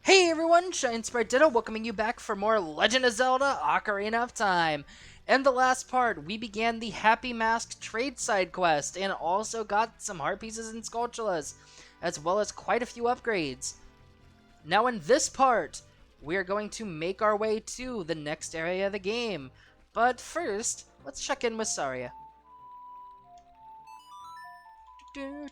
Hey everyone, Shine Sprite Ditto welcoming you back for more Legend of Zelda Ocarina of Time. In the last part, we began the Happy Mask trade side quest and also got some heart pieces and Skulltulas, as well as quite a few upgrades. Now in this part, we are going to make our way to the next area of the game. But first, let's check in with Saria. You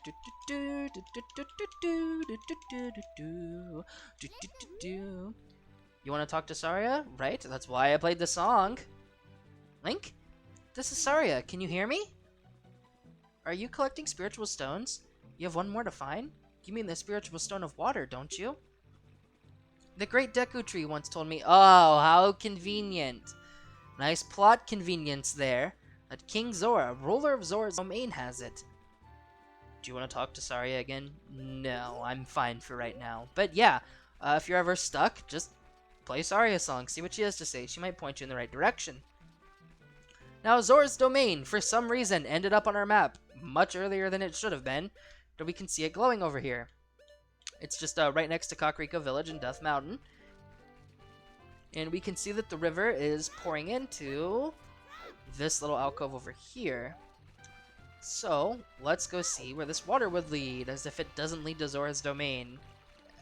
want to talk to Saria? Right, that's why I played the song. Link? This is Saria, can you hear me? Are you collecting spiritual stones? You have one more to find? You mean the spiritual stone of water, don't you? The great Deku Tree once told me, oh, how convenient. Nice plot convenience there. That King Zora, ruler of Zora's domain, has it. Do you want to talk to Saria again? No, I'm fine for right now. But yeah, if you're ever stuck, just play Saria's song, see what she has to say. She might point you in the right direction. Now, Zora's domain, for some reason, ended up on our map much earlier than it should have been, but we can see it glowing over here. It's just right next to Kakariko Village and Death Mountain. And we can see that the river is pouring into this little alcove over here. So, let's go see where this water would lead, as if it doesn't lead to Zora's domain.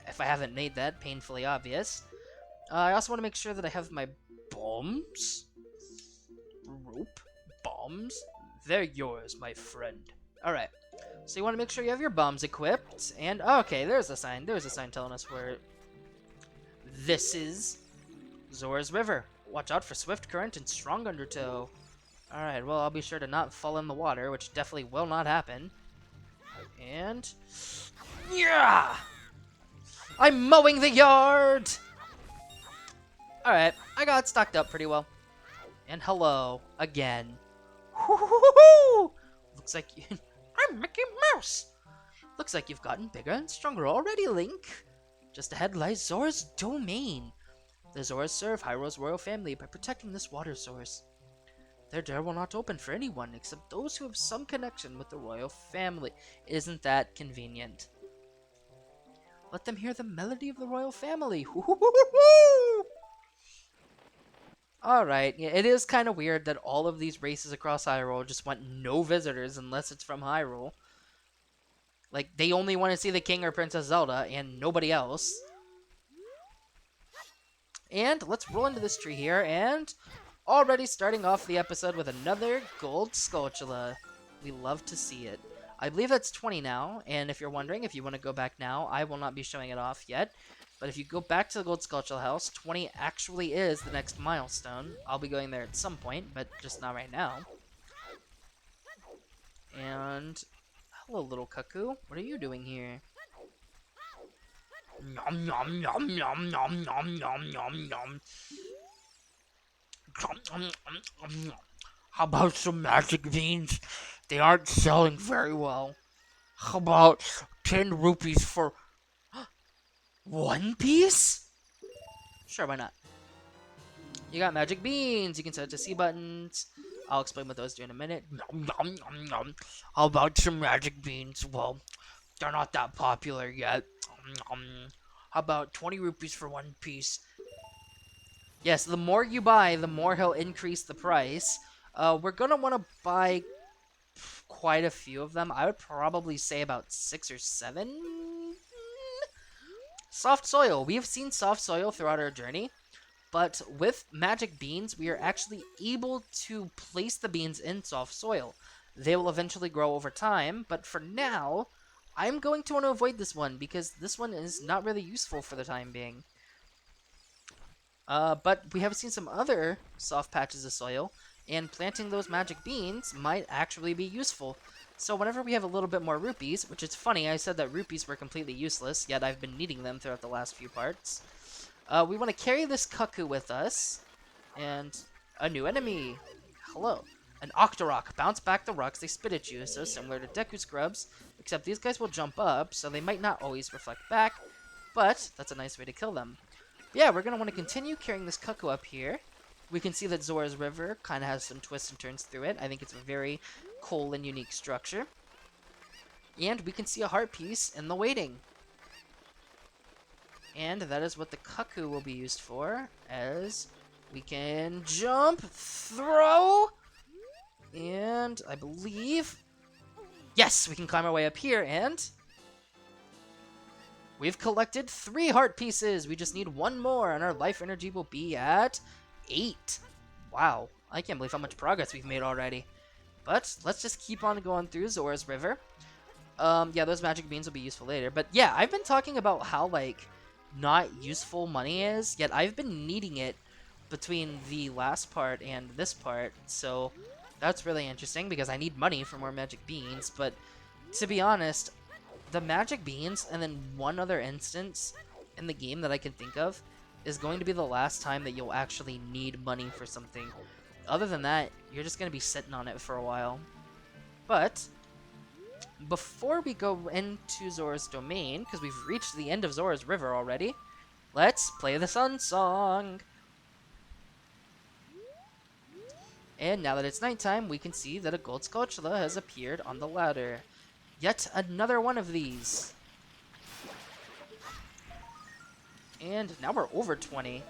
If I haven't made that painfully obvious. I also want to make sure that I have my bombs. Rope? Bombs? They're yours, my friend. Alright. So you want to make sure you have your bombs equipped. And, okay, there's a sign. There's a sign telling us where this is Zora's River. Watch out for swift current and strong undertow. Alright, well, I'll be sure to not fall in the water, which definitely will not happen. And... yeah! I'm mowing the yard! Alright, I got stocked up pretty well. And hello, again. Looks like you... I'm Mickey Mouse! Looks like you've gotten bigger and stronger already, Link. Just ahead lies Zora's domain. The Zoras serve Hyrule's royal family by protecting this water source. Their door will not open for anyone except those who have some connection with the royal family. Isn't that convenient? Let them hear the melody of the royal family. Alright, yeah, it is kind of weird that all of these races across Hyrule just want no visitors unless it's from Hyrule. Like, they only want to see the King or Princess Zelda and nobody else. And let's roll into this tree here, and already starting off the episode with another gold Skulltula. We love to see it. I believe that's 20 now, and if you're wondering if you want to go back now, I will not be showing it off yet. But if you go back to the Gold Skulltula house, 20 actually is the next milestone. I'll be going there at some point, but just not right now. And hello, little cuckoo. What are you doing here? Nom nom nom nom nom nom nom nom nom. How about some magic beans? They aren't selling very well. How about 10 rupees for one piece? Sure, why not? You got magic beans. You can set it to C buttons. I'll explain what those do in a minute. Nom, nom, nom, nom. How about some magic beans? Well, they're not that popular yet. How about 20 rupees for one piece? Yes, the more you buy, the more he'll increase the price. We're gonna want to buy quite a few of them. I would probably say about 6 or 7. Soft soil. We have seen soft soil throughout our journey, but with magic beans, we are actually able to place the beans in soft soil. They will eventually grow over time, but for now, I'm going to want to avoid this one because this one is not really useful for the time being. But we have seen some other soft patches of soil, and planting those magic beans might actually be useful. So whenever we have a little bit more rupees, which is funny, I said that rupees were completely useless, yet I've been needing them throughout the last few parts. We want to carry this cuckoo with us, and a new enemy. Hello. An Octorok. Bounce back the rocks they spit at you, so similar to Deku Scrubs, except these guys will jump up, so they might not always reflect back, but that's a nice way to kill them. Yeah, we're going to want to continue carrying this cuckoo up here. We can see that Zora's River kind of has some twists and turns through it. I think it's a very cool and unique structure. And we can see a heart piece in the waiting. And that is what the cuckoo will be used for, as we can jump, throw, and I believe, yes, we can climb our way up here, and we've collected 3 heart pieces. We just need 1 more, and our life energy will be at 8. Wow, I can't believe how much progress we've made already. But let's just keep on going through Zora's River. Yeah, those magic beans will be useful later. But yeah, I've been talking about how, like, not useful money is, yet I've been needing it between the last part and this part. So that's really interesting because I need money for more magic beans. But to be honest, the magic beans and then one other instance in the game that I can think of is going to be the last time that you'll actually need money for something. Other than that, you're just going to be sitting on it for a while. But before we go into Zora's domain, because we've reached the end of Zora's River already, let's play the Sun Song. And now that it's nighttime, we can see that a gold Skulltula has appeared on the ladder. Yet another one of these. And now we're over 20.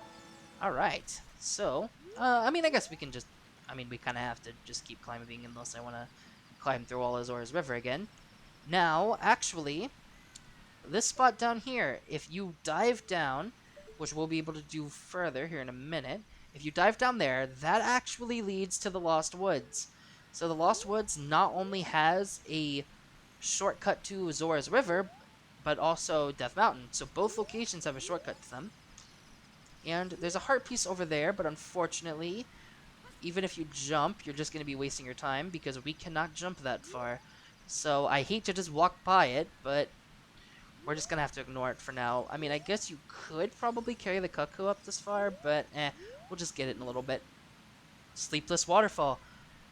Alright, so, I mean, I guess we can just, we kind of have to just keep climbing unless I want to climb through all of Zora's River again. Now, actually, this spot down here, if you dive down, which we'll be able to do further here in a minute, if you dive down there, that actually leads to the Lost Woods. So the Lost Woods not only has a shortcut to Zora's River, but also Death Mountain. So both locations have a shortcut to them. And there's a heart piece over there, but unfortunately, even if you jump, you're just going to be wasting your time because we cannot jump that far. So I hate to just walk by it, but we're just going to have to ignore it for now. I mean, I guess you could probably carry the cuckoo up this far, but we'll just get it in a little bit. Sleepless Waterfall.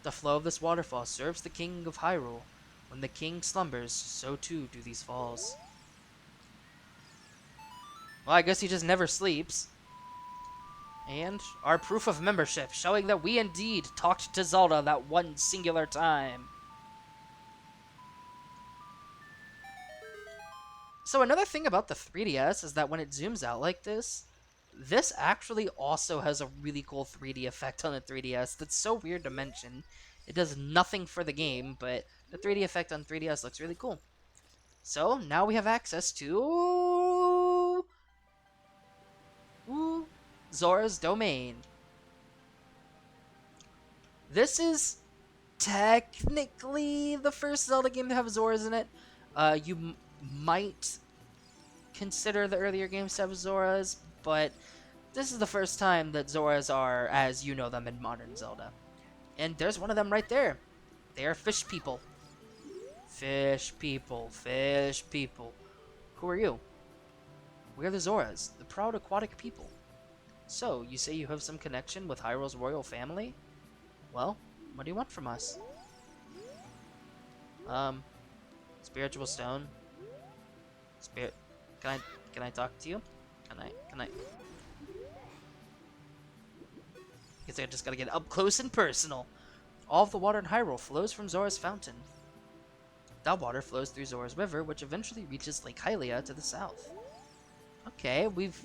The flow of this waterfall serves the king of Hyrule. When the king slumbers, so too do these falls. Well, I guess he just never sleeps. And our proof of membership, showing that we indeed talked to Zelda that one singular time. So another thing about the 3DS is that when it zooms out like this actually also has a really cool 3D effect on the 3DS that's so weird to mention. It does nothing for the game, but the 3D effect on 3DS looks really cool. So now we have access to Zora's domain. This is technically the first Zelda game to have Zoras in it. You might consider the earlier games to have Zoras, but this is the first time that Zoras are as you know them in modern Zelda. And there's one of them right there. They are fish people. Fish people, fish people. Who are you? We are the Zoras, the proud aquatic people. So, you say you have some connection with Hyrule's royal family? Well, what do you want from us? Spiritual stone. Can I talk to you? Can I? Guess I just gotta get up close and personal. All of the water in Hyrule flows from Zora's fountain. That water flows through Zora's River, which eventually reaches Lake Hylia to the south. Okay, we've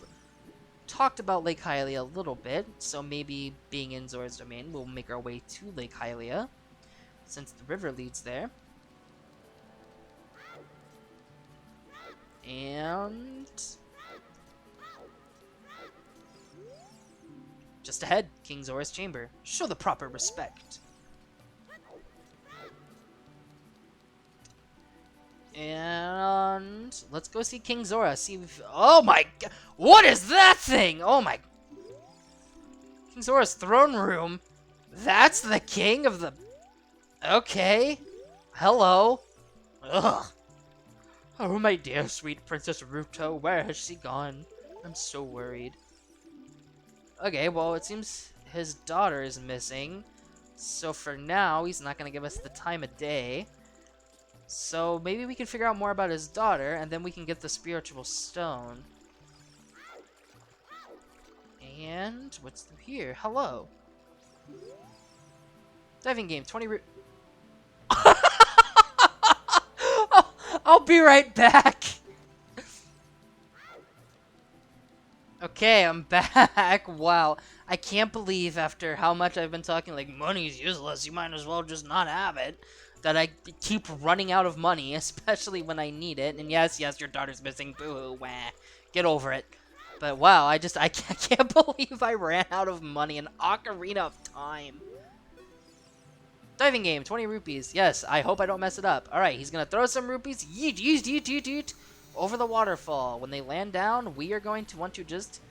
talked about Lake Hylia a little bit, so maybe being in Zora's domain, we'll make our way to Lake Hylia, since the river leads there. And just ahead, King Zora's chamber. Show the proper respect. And let's go see King Zora. See if... Oh my god! What is that thing? Oh my... King Zora's throne room? That's the king of the... Okay. Hello. Ugh. Oh, my dear sweet Princess Ruto, where has she gone? I'm so worried. Okay, well, it seems his daughter is missing. So for now, he's not going to give us the time of day. So maybe we can figure out more about his daughter, and then we can get the spiritual stone. And what's through here? Hello. Diving game, 20 I'll be right back. Okay, I'm back. Wow. I can't believe after how much I've been talking, like, money's useless, you might as well just not have it, that I keep running out of money, especially when I need it. And yes, your daughter's missing. Boo-hoo, wah. Get over it. But wow, I can't believe I ran out of money in Ocarina of Time. Diving game, 20 rupees. Yes, I hope I don't mess it up. Alright, he's gonna throw some rupees. Yeet, yeet, yeet, yeet, yeet. Over the waterfall. When they land down, we are going to want to just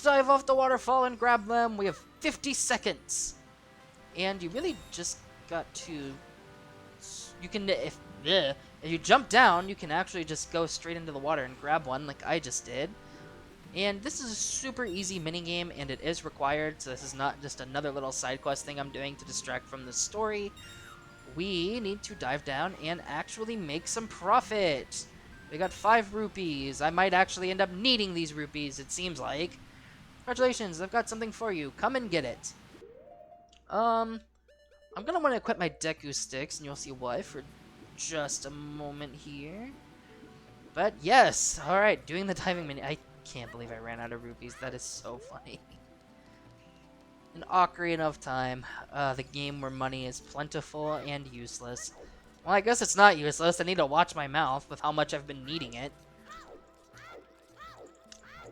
dive off the waterfall and grab them. We have 50 seconds. And you really just got to... You can... If you jump down, you can actually just go straight into the water and grab one like I just did. And this is a super easy minigame, and it is required, so this is not just another little side quest thing I'm doing to distract from the story. We need to dive down and actually make some profit. We got 5 rupees. I might actually end up needing these rupees, it seems like. Congratulations, I've got something for you. Come and get it. I'm gonna want to equip my Deku sticks, and you'll see why for just a moment here. But yes, alright, doing the diving mini. I can't believe I ran out of rupees. That is so funny. An Ocarina of Time, the game where money is plentiful and useless. Well, I guess it's not useless. I need to watch my mouth with how much I've been needing it.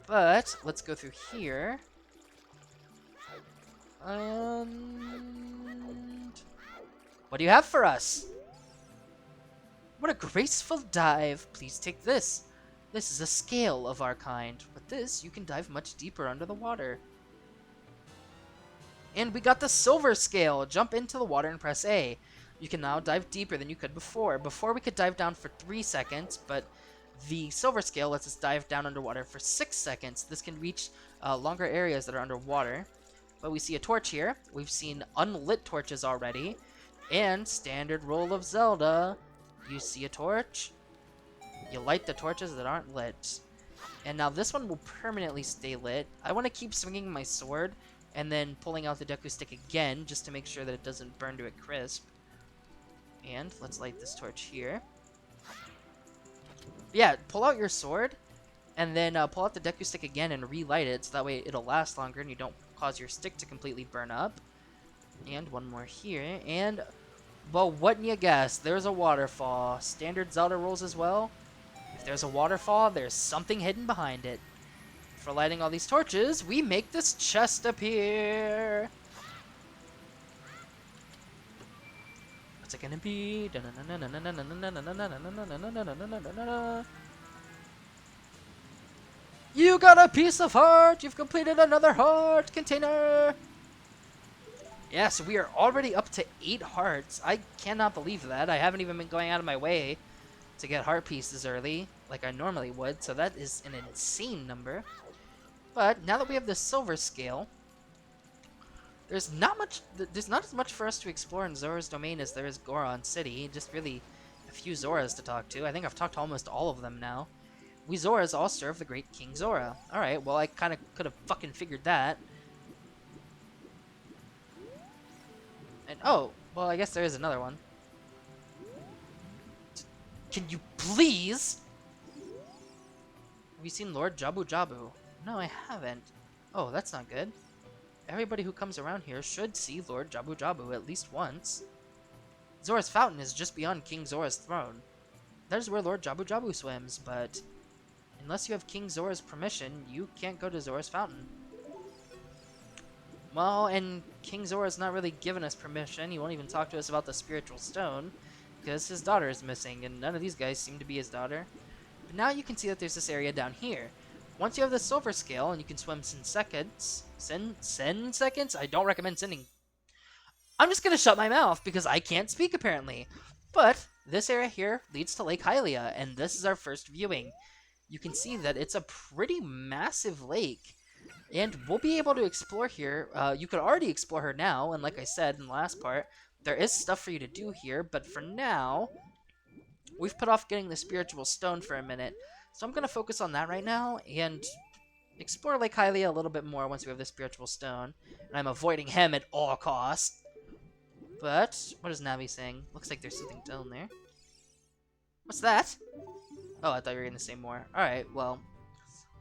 But let's go through here. And what do you have for us? What a graceful dive. Please take this. This is a scale of our kind. With this, you can dive much deeper under the water. And we got the silver scale. Jump into the water and press A. You can now dive deeper than you could before. Before we could dive down for 3 seconds, but the silver scale lets us dive down underwater for 6 seconds. This can reach longer areas that are underwater. But we see a torch here. We've seen unlit torches already. And standard rule of Zelda. You see a torch, you light the torches that aren't lit. And now this one will permanently stay lit. I want to keep swinging my sword and then pulling out the Deku stick again just to make sure that it doesn't burn to a crisp. And let's light this torch here. Yeah, pull out your sword and then pull out the Deku stick again and relight it so that way it'll last longer and you don't cause your stick to completely burn up. And one more here, and well, wouldn't you guess? There's a waterfall. Standard Zelda rules as well. If there's a waterfall, there's something hidden behind it. For lighting all these torches, we make this chest appear. What's it gonna be? You got a piece of heart! You've completed another heart container! Yeah, so we are already up to 8 hearts. I cannot believe that. I haven't even been going out of my way to get heart pieces early, like I normally would, so that is an insane number. But now that we have the silver scale, there's not as much for us to explore in Zora's domain as there is Goron City. Just really a few Zoras to talk to. I think I've talked to almost all of them now. We Zoras all serve the great King Zora. Alright, well I kind of could have fucking figured that. And oh, well I guess there is another one. Can you please? Have you seen Lord Jabu Jabu? No, I haven't. Oh, that's not good. Everybody who comes around here should see Lord Jabu Jabu at least once. Zora's fountain is just beyond King Zora's throne. That is where Lord Jabu Jabu swims, but unless you have King Zora's permission, you can't go to Zora's fountain. Well, and King Zora's not really given us permission. He won't even talk to us about the spiritual stone, because his daughter is missing, and none of these guys seem to be his daughter. But now you can see that there's this area down here. Once you have the silver scale, and you can swim 10 seconds... 10 seconds? I don't recommend sending... I'm just gonna shut my mouth, because I can't speak, apparently. But this area here leads to Lake Hylia, and this is our first viewing. You can see that it's a pretty massive lake. And we'll be able to explore here. You could already explore her now, and like I said in the last part, there is stuff for you to do here, but for now, we've put off getting the spiritual stone for a minute. So I'm going to focus on that right now, and explore Lake Hylia a little bit more once we have the spiritual stone. And I'm avoiding him at all costs. But, what is Navi saying? Looks like there's something down there. What's that? Oh, I thought you were going to say more. Alright, well,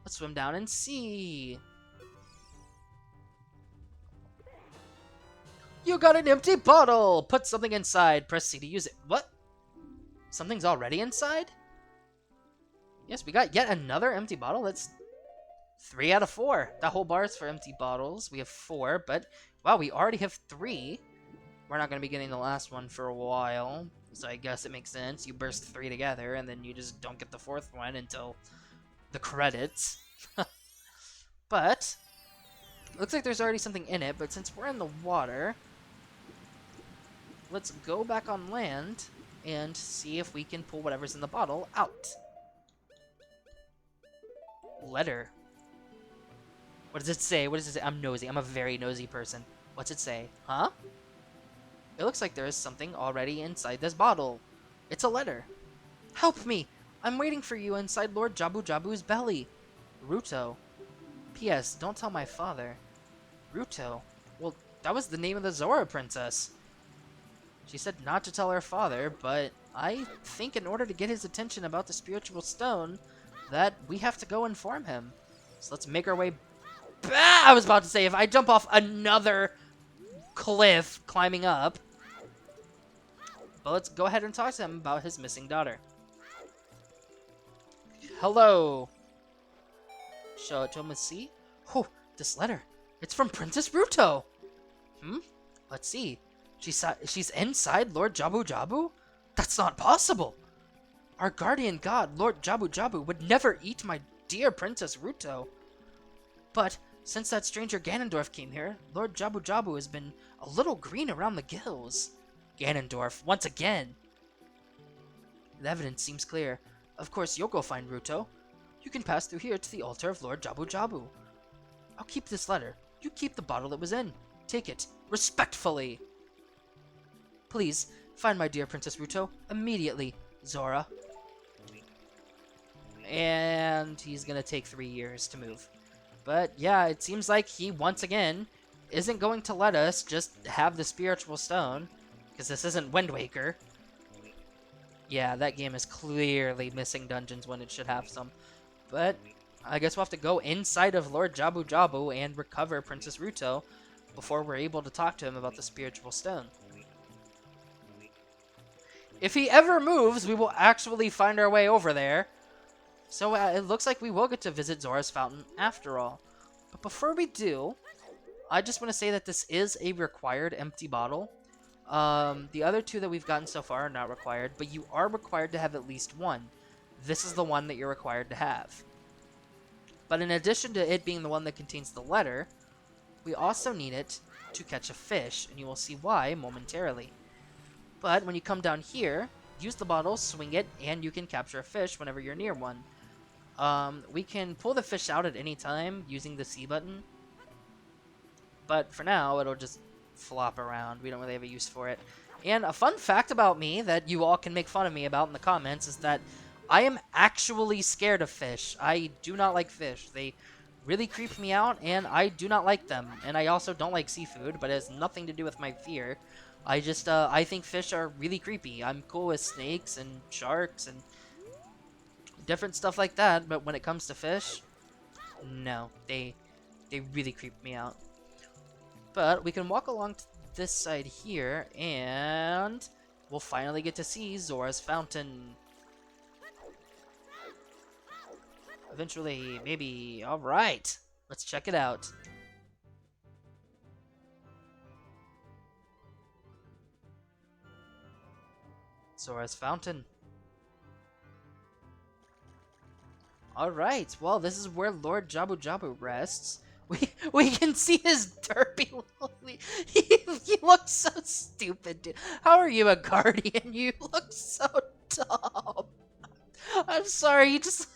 Let's swim down and see. You got an empty bottle! Put something inside. Press C to use it. What? Something's already inside? Yes, we got yet another empty bottle. That's 3 out of 4. That whole bar is for empty bottles. We have 4, but wow, we already have 3. We're not going to be getting the last one for a while, so I guess it makes sense. You burst 3 together, and then you just don't get the 4th one until the credits. But looks like there's already something in it, but since we're in the water, let's go back on land and see if we can pull whatever's in the bottle out. Letter. What does it say? What does it say? I'm nosy. I'm a very nosy person. What's it say? Huh? It looks like there is something already inside this bottle. It's a letter. Help me! I'm waiting for you inside Lord Jabu Jabu's belly. Ruto. P.S. Don't tell my father. Ruto? Well, that was the name of the Zora princess. She said not to tell her father, but I think in order to get his attention about the spiritual stone, that we have to go inform him. So let's make our way back. I was about to say, if I jump off another cliff climbing up. But let's go ahead and talk to him about his missing daughter. Hello. Show it to him and see. Oh, this letter. It's from Princess Ruto. Let's see. She's inside Lord Jabu Jabu? That's not possible. Our guardian god, Lord Jabu Jabu, would never eat my dear Princess Ruto. But since that stranger Ganondorf came here, Lord Jabu Jabu has been a little green around the gills. Ganondorf, once again. The evidence seems clear. Of course, you'll go find Ruto. You can pass through here to the altar of Lord Jabu Jabu. I'll keep this letter. You keep the bottle it was in. Take it, respectfully. Please, find my dear Princess Ruto, immediately, Zora. And he's gonna take 3 years to move. But yeah, it seems like he, once again, isn't going to let us just have the spiritual stone, because this isn't Wind Waker. Yeah, that game is clearly missing dungeons when it should have some. But I guess we'll have to go inside of Lord Jabu Jabu and recover Princess Ruto before we're able to talk to him about the spiritual stone. If he ever moves, we will actually find our way over there. So it looks like we will get to visit Zora's Fountain after all. But before we do, I just want to say that this is a required empty bottle. The other 2 that we've gotten so far are not required, but you are required to have at least 1. This is the one that you're required to have. But in addition to it being the one that contains the letter, we also need it to catch a fish, and you will see why momentarily. But when you come down here, use the bottle, swing it, and you can capture a fish whenever you're near one. We can pull the fish out at any time using the C button. But for now, it'll just flop around. We don't really have a use for it. And a fun fact about me that you all can make fun of me about in the comments is that I am actually scared of fish. I do not like fish. They really creep me out, and I do not like them. And I also don't like seafood, but it has nothing to do with my fear. I just, I think fish are really creepy. I'm cool with snakes and sharks and different stuff like that, but when it comes to fish, no, they really creep me out. But we can walk along to this side here, and we'll finally get to see Zora's Fountain. Eventually, maybe. Alright, let's check it out. Zora's Fountain. Alright, well, this is where Lord Jabu Jabu rests. We can see his derpy little... He looks so stupid, dude. How are you a guardian? You look so dumb. I'm sorry, he just...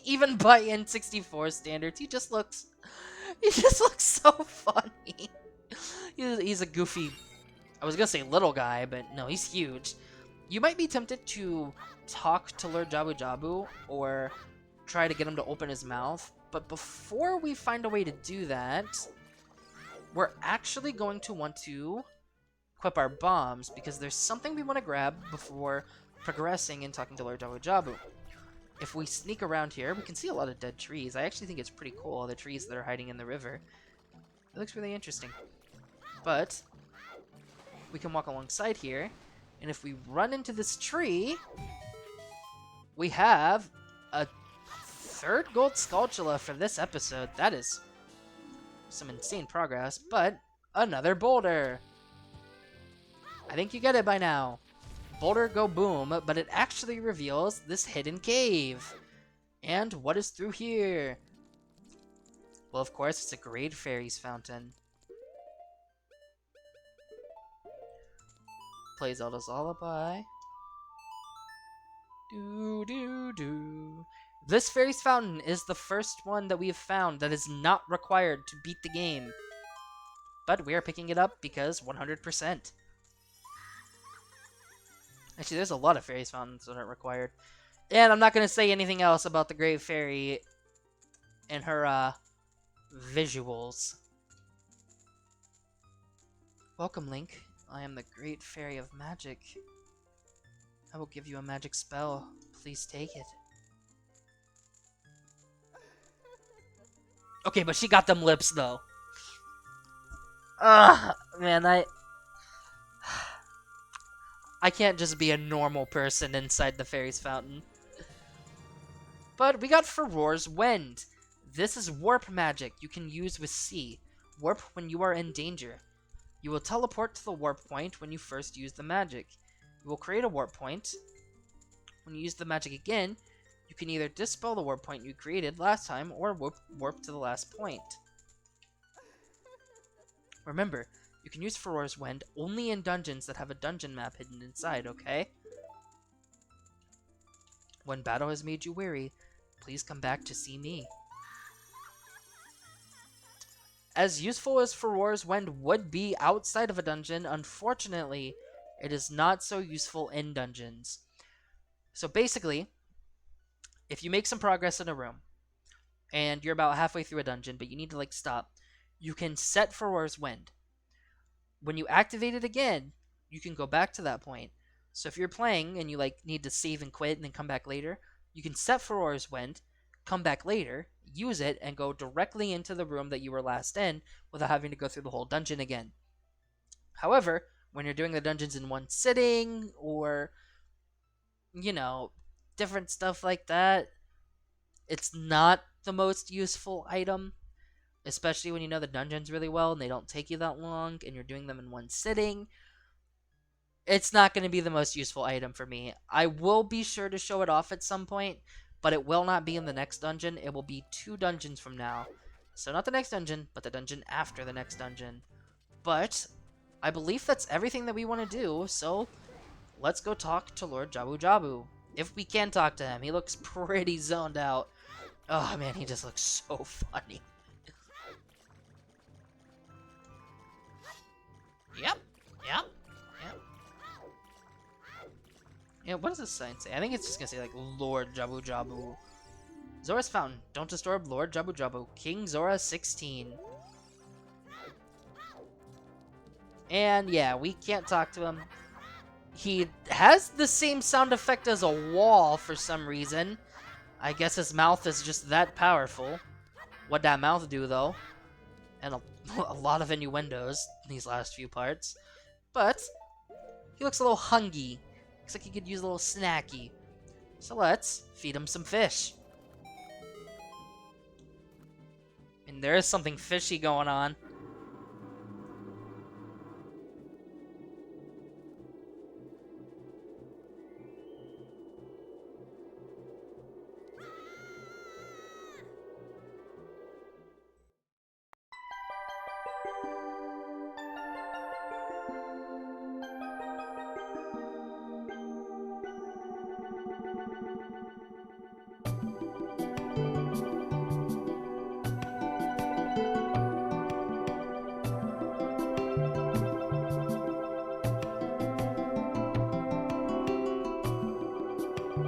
Even by N64 standards, he just looks so funny. He's a goofy... I was gonna say little guy, but no, he's huge. You might be tempted to talk to Lord Jabu Jabu, or try to get him to open his mouth, but before we find a way to do that, we're actually going to want to equip our bombs, because there's something we want to grab before progressing and talking to Lord Jabu Jabu. if we sneak around here, we can see a lot of dead trees. I actually think it's pretty cool, all the trees that are hiding in the river. It looks really interesting. But we can walk alongside here, and if we run into this tree, we have a third gold Skulltula for this episode. That is some insane progress, but another boulder. I think you get it by now. Boulder go boom, but it actually reveals this hidden cave. And what is through here? Well, of course, it's a Great Fairies fountain. Play Zelda's Lullaby. Do do do. This Fairies fountain is the first one that we have found that is not required to beat the game. But we are picking it up because 100%. Actually, there's a lot of Fairies fountains that aren't required. And I'm not going to say anything else about the Great Fairy and her visuals. Welcome, Link. I am the Great Fairy of Magic. I will give you a magic spell. Please take it. Okay, but she got them lips, though. Ugh, man, I can't just be a normal person inside the Fairies Fountain. But we got Farore's Wind. This is warp magic you can use with C. Warp when you are in danger. You will teleport to the warp point when you first use the magic. You will create a warp point. When you use the magic again, you can either dispel the warp point you created last time or warp to the last point. Remember, you can use Farore's Wind only in dungeons that have a dungeon map hidden inside, okay? When battle has made you weary, please come back to see me. As useful as Farore's Wind would be outside of a dungeon, unfortunately, it is not so useful in dungeons. So basically, if you make some progress in a room, and you're about halfway through a dungeon, but you need to, like, stop, you can set Farore's Wind. When you activate it again, you can go back to that point. So if you're playing and you, like, need to save and quit and then come back later, you can set Farore's Wind, come back later, use it, and go directly into the room that you were last in without having to go through the whole dungeon again. However, when you're doing the dungeons in one sitting, or, you know, different stuff like that, it's not the most useful item, especially when you know the dungeons really well and they don't take you that long and you're doing them in one sitting. It's not going to be the most useful item for me. I will be sure to show it off at some point, but it will not be in the next dungeon. It will be 2 dungeons from now. So not the next dungeon, but the dungeon after the next dungeon. But I believe that's everything that we want to do, so let's go talk to Lord Jabu Jabu. If we can talk to him. He looks pretty zoned out. Oh man, he just looks so funny. Yep. Yeah, what does this sign say? I think it's just gonna say, like, Lord Jabu Jabu. Zora's Fountain. Don't disturb Lord Jabu Jabu. King Zora 16. And yeah, we can't talk to him. He has the same sound effect as a wall for some reason. I guess his mouth is just that powerful. What'd that mouth do, though? And a lot of innuendos in these last few parts. But he looks a little hungry. Looks like he could use a little snacky. So let's feed him some fish. And there is something fishy going on.